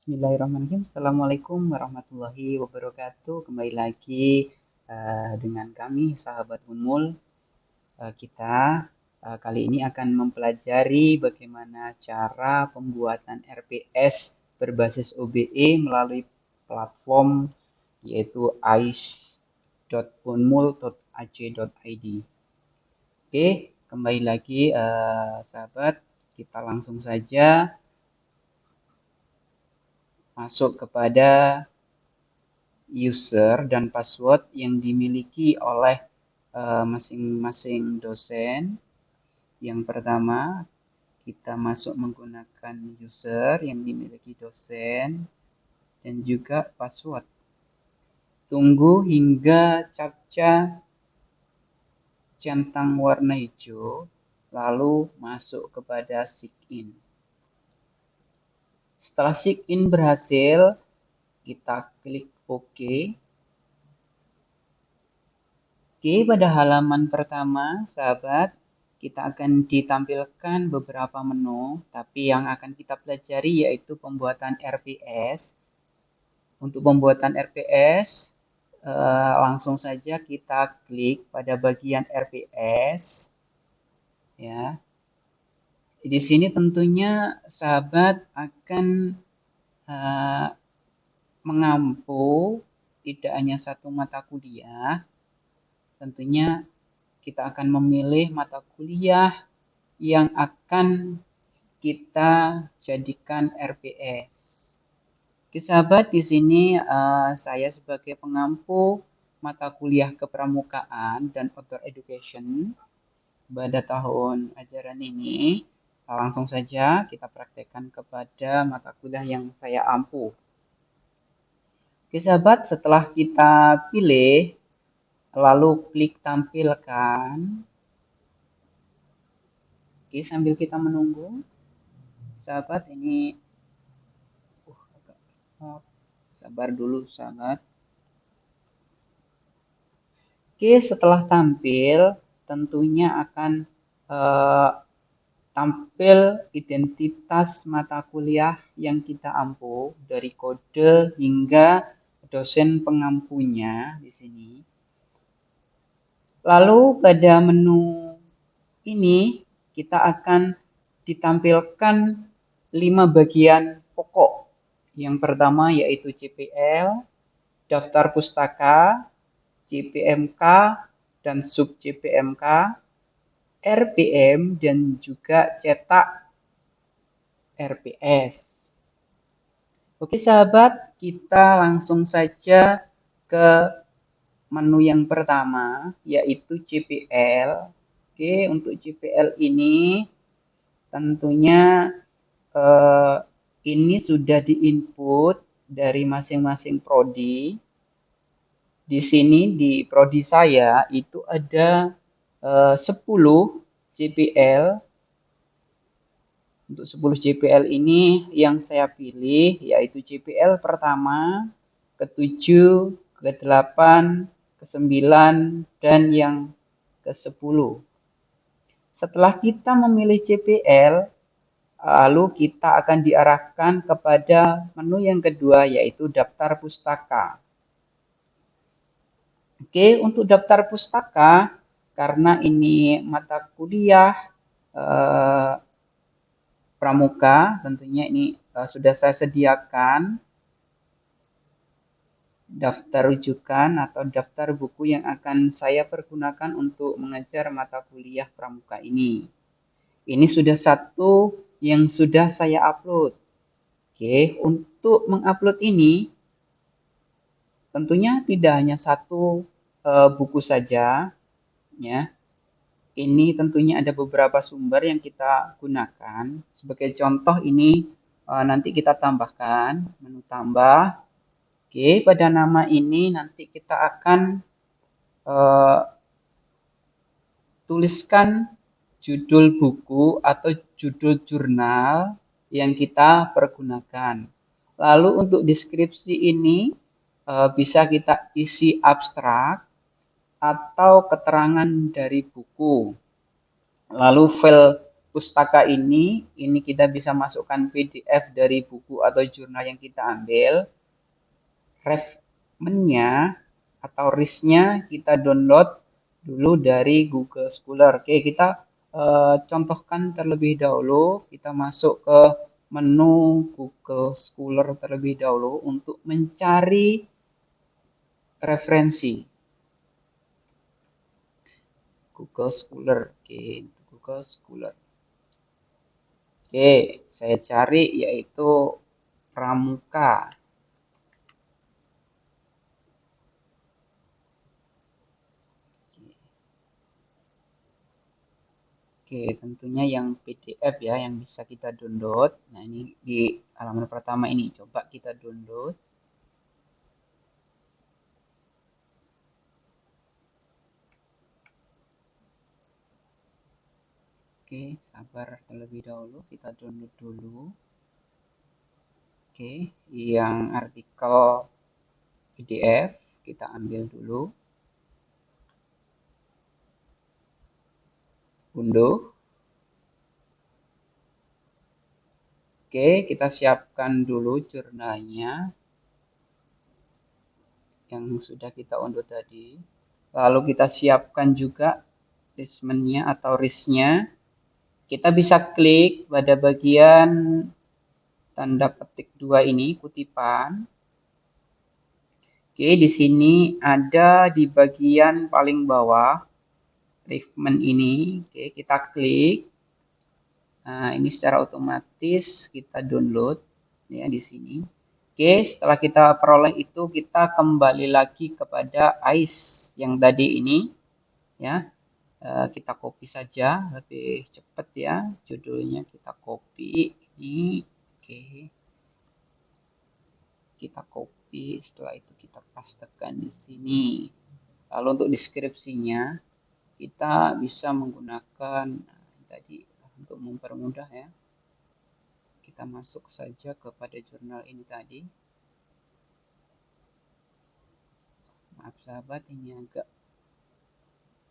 Bismillahirrahmanirrahim. Assalamualaikum warahmatullahi wabarakatuh. Kembali lagi dengan kami, sahabat Unmul. Kita kali ini akan mempelajari bagaimana cara pembuatan RPS berbasis OBE melalui platform yaitu ais.unmul.ac.id. Oke, kembali lagi sahabat. Kita langsung saja masuk kepada user dan password yang dimiliki oleh masing-masing dosen. Yang pertama, kita masuk menggunakan user yang dimiliki dosen dan juga password. Tunggu hingga captcha centang warna hijau, lalu masuk kepada sign-in. Setelah sign-in berhasil, kita klik OK. Oke, pada halaman pertama, sahabat, kita akan ditampilkan beberapa menu, tapi yang akan kita pelajari yaitu pembuatan RPS. Untuk pembuatan RPS, langsung saja kita klik pada bagian RPS. Ya, di sini tentunya sahabat akan mengampu tidak hanya satu mata kuliah. Tentunya kita akan memilih mata kuliah yang akan kita jadikan RPS. Oke, sahabat, di sini saya sebagai pengampu mata kuliah kepramukaan dan outdoor education pada tahun ajaran ini, langsung saja kita praktekkan kepada mata kuliah yang saya ampu. Oke, sahabat, setelah kita pilih, lalu klik tampilkan. Oke, sambil kita menunggu, sahabat, ini sabar dulu, sahabat. Oke, setelah tampil, tentunya akan tampil identitas mata kuliah yang kita ampu dari kode hingga dosen pengampunya di sini. Lalu pada menu ini kita akan ditampilkan 5 bagian pokok. Yang pertama yaitu CPL, daftar pustaka, CPMK, dan sub CPMK, RPM, dan juga cetak RPS. Oke sahabat, kita langsung saja ke menu yang pertama, yaitu CPL. Oke, untuk CPL ini tentunya ini sudah diinput dari masing-masing prodi. Di sini di prodi saya itu ada 10 CPL. Untuk 10 CPL ini yang saya pilih yaitu CPL pertama, ke-7, ke-8, ke-9, dan yang ke-10. Setelah kita memilih CPL, lalu kita akan diarahkan kepada menu yang kedua yaitu daftar pustaka. Oke, untuk daftar pustaka, karena ini mata kuliah pramuka, tentunya ini sudah saya sediakan daftar rujukan atau daftar buku yang akan saya pergunakan untuk mengajar mata kuliah pramuka ini. Ini sudah satu yang sudah saya upload. Oke, untuk mengupload ini tentunya tidak hanya satu buku saja, ya. Ini tentunya ada beberapa sumber yang kita gunakan. Sebagai contoh ini nanti kita tambahkan menu tambah. Oke, pada nama ini nanti kita akan tuliskan judul buku atau judul jurnal yang kita pergunakan. Lalu untuk deskripsi ini bisa kita isi abstrak atau keterangan dari buku. Lalu file pustaka ini kita bisa masukkan PDF dari buku atau jurnal yang kita ambil. Referensinya atau RIS-nya kita download dulu dari Google Scholar. Oke, kita contohkan terlebih dahulu. Kita masuk ke menu Google Scholar terlebih dahulu untuk mencari referensi. Google Scholar. Oke, Google Scholar. Oke, saya cari yaitu Pramuka. Oke, tentunya yang PDF ya, yang bisa kita download. Nah, ini di halaman pertama ini. Coba kita download. Oke, sabar terlebih dahulu. Kita download dulu. Oke, yang artikel PDF kita ambil dulu. Unduh. Oke, kita siapkan dulu jurnalnya yang sudah kita unduh tadi. Lalu kita siapkan juga listmentnya atau RIS-nya. Kita bisa klik pada bagian tanda petik 2 ini, kutipan. Oke, di sini ada di bagian paling bawah, referensi ini. Oke, kita klik. Nah, ini secara otomatis kita download ya di sini. Oke, setelah kita peroleh itu, kita kembali lagi kepada AIS yang tadi ini. Ya, kita copy saja, lebih cepat ya. Judulnya kita copy. Ini, oke. Kita copy, setelah itu kita pastekan di sini. Lalu untuk deskripsinya kita bisa menggunakan tadi untuk mempermudah ya. Kita masuk saja kepada jurnal ini tadi. Maaf sahabat, ini agak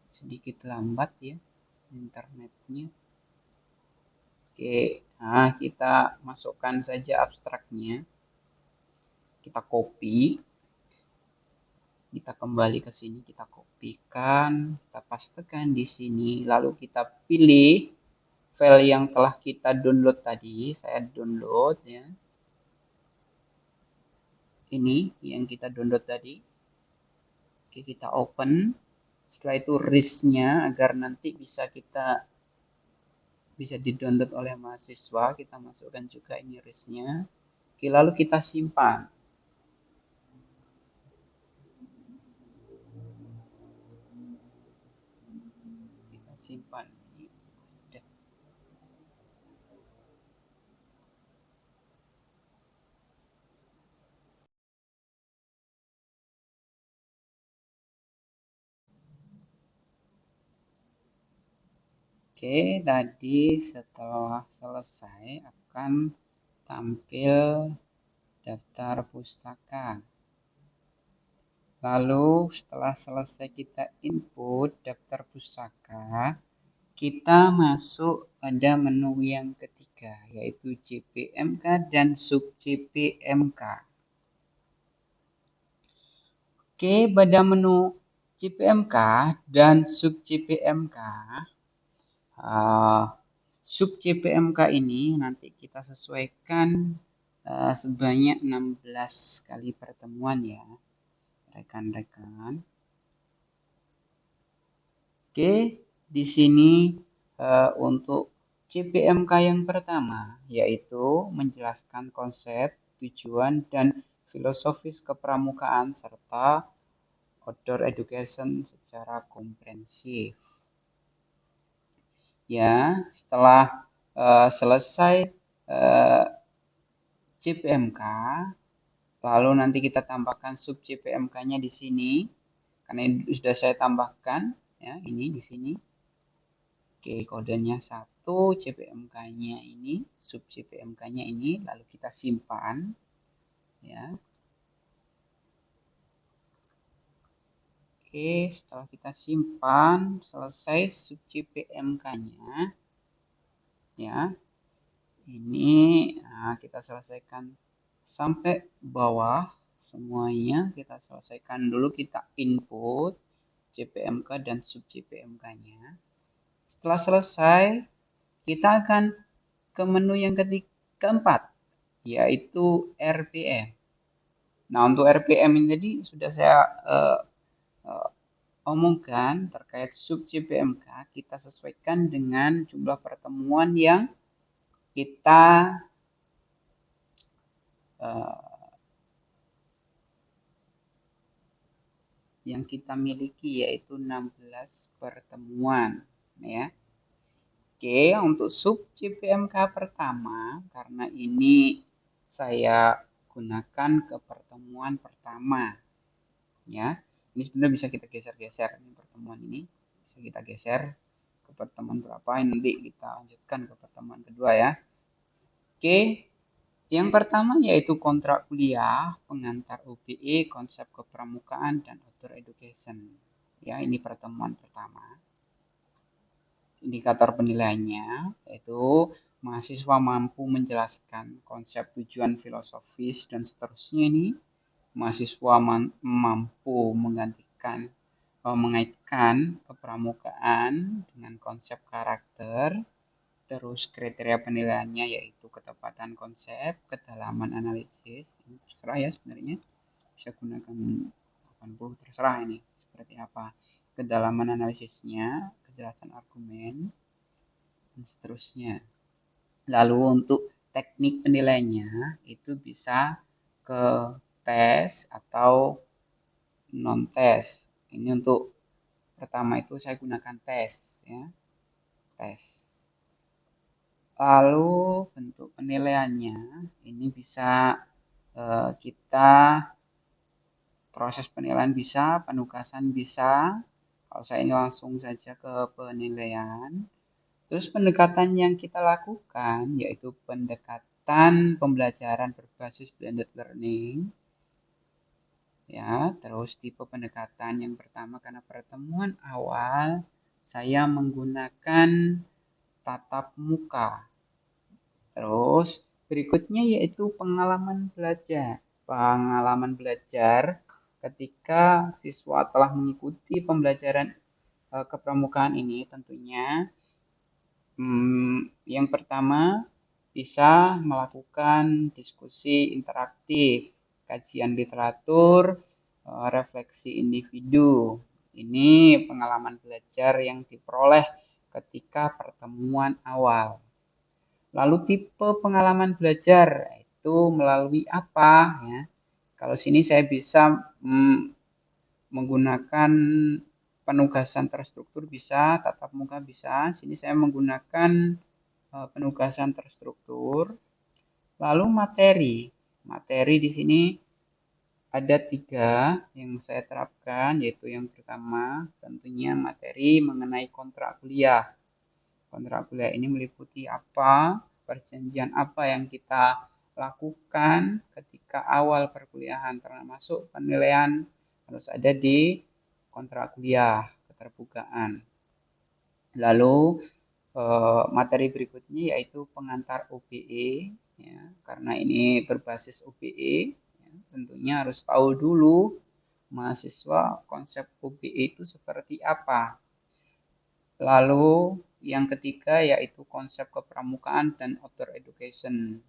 sedikit lambat ya internetnya. Oke, nah kita masukkan saja abstraknya. Kita copy. Kita kembali ke sini, kita kopikan, kita pastekan di sini, lalu kita pilih file yang telah kita download tadi. Saya download ya. Ini yang kita download tadi. Oke, kita open. Setelah itu RIS-nya agar nanti bisa di-download oleh mahasiswa, kita masukkan juga ini RIS-nya. Oke, lalu kita simpan. Kita simpan. Oke, tadi setelah selesai akan tampil daftar pustaka. Lalu setelah selesai kita input daftar pustaka, kita masuk pada menu yang ketiga, yaitu JPMK dan sub JPMK. Oke, pada menu JPMK dan sub JPMK, sub JPMK ini nanti kita sesuaikan sebanyak 16 kali pertemuan ya, rekan-rekan. Oke, di sini untuk JPMK yang pertama, yaitu menjelaskan konsep, tujuan, dan filosofis kepramukaan serta outdoor education secara komprehensif. Ya, setelah selesai JPMK, lalu nanti kita tambahkan sub JPMK-nya di sini, karena sudah saya tambahkan, ya ini di sini. Oke, kodenya 1, JPMK-nya ini, sub JPMK-nya ini, lalu kita simpan, ya. Oke, setelah kita simpan, selesai sub JPMK-nya, ya. Ini kita selesaikan sampai bawah semuanya, kita selesaikan dulu, kita input JPMK dan sub JPMK-nya. Setelah selesai, kita akan ke menu yang keempat, yaitu RPM. Nah, untuk RPM ini tadi sudah saya omongkan terkait sub JPMK, kita sesuaikan dengan jumlah pertemuan yang kita miliki, yaitu 16 pertemuan, ya. Oke, untuk sub JPMK pertama, karena ini saya gunakan ke pertemuan pertama, ya. Ini sebenarnya bisa kita geser-geser, ini pertemuan ini bisa kita geser ke pertemuan berapa, nanti kita lanjutkan ke pertemuan kedua, ya. Oke, yang pertama yaitu kontrak kuliah, pengantar UPI, konsep kepramukaan, dan outdoor education. Ya, ini pertemuan pertama. Indikator penilaiannya yaitu mahasiswa mampu menjelaskan konsep tujuan filosofis dan seterusnya ini. Mahasiswa mampu mengaitkan kepramukaan dengan konsep karakter. Terus kriteria penilaiannya yaitu ketepatan konsep, kedalaman analisis, ini terserah ya sebenarnya, bisa gunakan 80, terserah ini seperti apa. Kedalaman analisisnya, kejelasan argumen, dan seterusnya. Lalu untuk teknik penilaiannya itu bisa ke tes atau non tes. Ini untuk pertama itu saya gunakan tes, ya, tes. Lalu bentuk penilaiannya ini bisa kita proses penilaian bisa, penugasan bisa. Kalau saya ini langsung saja ke penilaian. Terus pendekatan yang kita lakukan yaitu pendekatan pembelajaran berbasis blended learning. Ya, terus tipe pendekatan yang pertama karena pertemuan awal saya menggunakan tatap muka. Terus berikutnya yaitu pengalaman belajar. Pengalaman belajar ketika siswa telah mengikuti pembelajaran kepramukaan ini tentunya yang pertama bisa melakukan diskusi interaktif, kajian literatur, refleksi individu. Ini pengalaman belajar yang diperoleh ketika pertemuan awal. Lalu tipe pengalaman belajar itu melalui apa, ya? Kalau sini saya bisa menggunakan penugasan terstruktur bisa, tatap muka bisa. Sini saya menggunakan penugasan terstruktur. Lalu materi. Materi di sini ada 3 yang saya terapkan, yaitu yang pertama tentunya materi mengenai kontrak kuliah. Kontrak kuliah ini meliputi apa, perjanjian apa yang kita lakukan ketika awal perkuliahan, termasuk penilaian harus ada di kontrak kuliah, keterbukaan. Lalu materi berikutnya yaitu pengantar UPE, ya, karena ini berbasis UPE, ya, tentunya harus tahu dulu mahasiswa konsep UPE itu seperti apa. Lalu yang ketiga yaitu konsep kepramukaan dan outdoor education.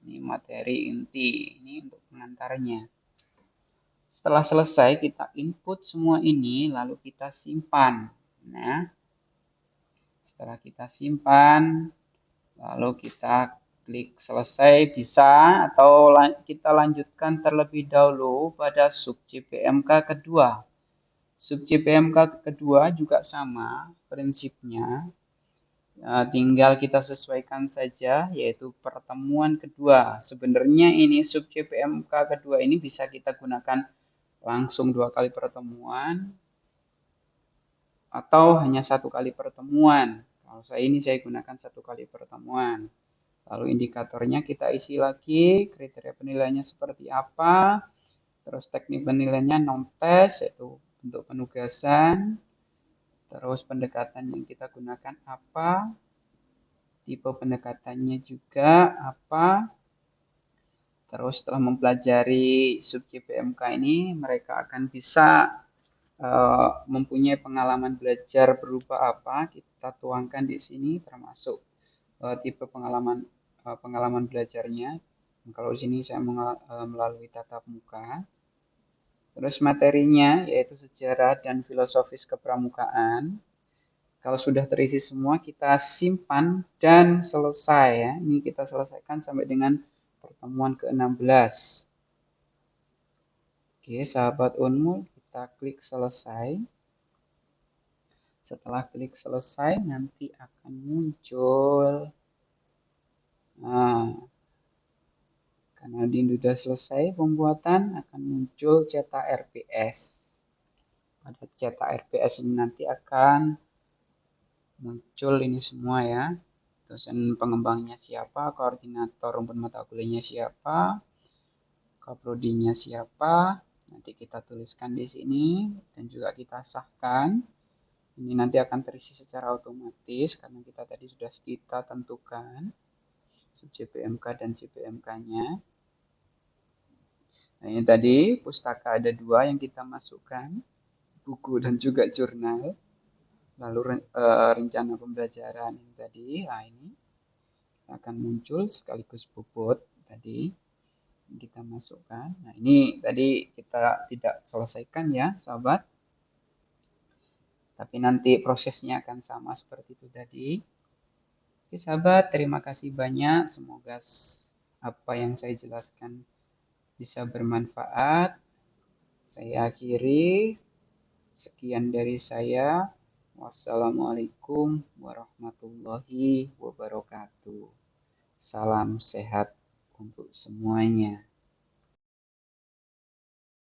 Ini materi inti, ini untuk pengantarnya. Setelah selesai kita input semua ini lalu kita simpan. Nah, setelah kita simpan lalu kita klik selesai bisa, atau kita lanjutkan terlebih dahulu pada sub JPMK kedua. Sub JPMK kedua juga sama prinsipnya. Tinggal kita sesuaikan saja yaitu pertemuan kedua. Sebenarnya ini sub JPMK kedua ini bisa kita gunakan langsung 2 kali pertemuan atau hanya 1 kali pertemuan. Kalau saya gunakan 1 kali pertemuan. Lalu indikatornya kita isi lagi, kriteria penilaiannya seperti apa, terus teknik penilaiannya non tes yaitu bentuk penugasan, terus pendekatan yang kita gunakan apa, tipe pendekatannya juga apa. Terus setelah mempelajari sub JPMK ini, mereka akan bisa mempunyai pengalaman belajar berupa apa, kita tuangkan di sini termasuk tipe pengalaman belajarnya. Kalau di sini saya melalui tatap muka. Terus materinya yaitu sejarah dan filosofis kepramukaan. Kalau sudah terisi semua, kita simpan dan selesai ya. Ini kita selesaikan sampai dengan pertemuan ke-16. Oke, sahabat Unmul, kita klik selesai. Setelah klik selesai, nanti akan muncul. Nah, karena ini sudah selesai pembuatan, akan muncul cetak RPS. Pada cetak RPS ini nanti akan muncul ini semua ya. Dosen pengembangnya siapa, koordinator rumpun mata kuliahnya siapa, kaprodinya siapa. Nanti kita tuliskan di sini dan juga kita sahkan. Ini nanti akan terisi secara otomatis karena kita tadi sudah kita tentukan JPMK dan JPMK-nya. Nah, ini tadi pustaka ada 2 yang kita masukkan, buku dan juga jurnal. Lalu rencana pembelajaran yang tadi, nah ini akan muncul sekaligus bobot tadi kita masukkan. Nah, ini tadi kita tidak selesaikan ya, sahabat. Tapi nanti prosesnya akan sama seperti itu tadi. Oke, sahabat, terima kasih banyak. Semoga apa yang saya jelaskan bisa bermanfaat. Saya akhiri. Sekian dari saya. Wassalamualaikum warahmatullahi wabarakatuh. Salam sehat untuk semuanya.